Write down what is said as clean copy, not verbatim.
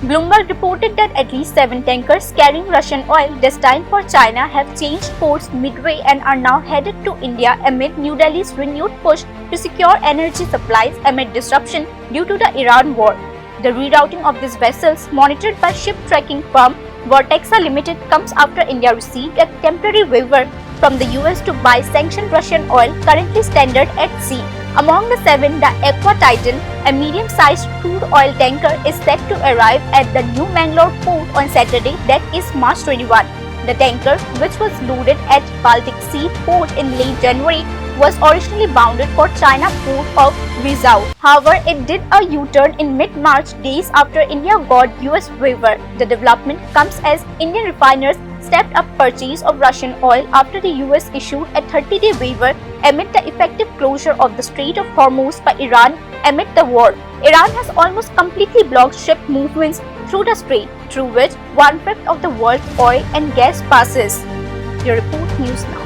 Bloomberg reported that at least 7 tankers carrying Russian oil destined for China have changed course midway and are now headed to India amid New Delhi's renewed push to secure energy supplies amid disruption due to the Iran war. The rerouting of these vessels, monitored by ship tracking firm Vortexa Limited, comes after India received a temporary waiver from the US to buy sanctioned Russian oil currently stranded at sea. Among the 7, the Aqua Titan, a medium-sized crude oil tanker, is set to arrive at the New Mangalore port on Saturday, that is March 21. The tanker, which was loaded at Baltic Sea port in late January, was originally bounded for China port of Rizhao. However, it did a U-turn in mid-March, days after India got US waiver. The development comes as Indian refiners stepped up purchase of Russian oil after the US issued a 30-day waiver amid the effective closure of the Strait of Hormuz by Iran amid the war. Iran has almost completely blocked ship movements through the strait, through which 1/5 of the world's oil and gas passes. Your report news now.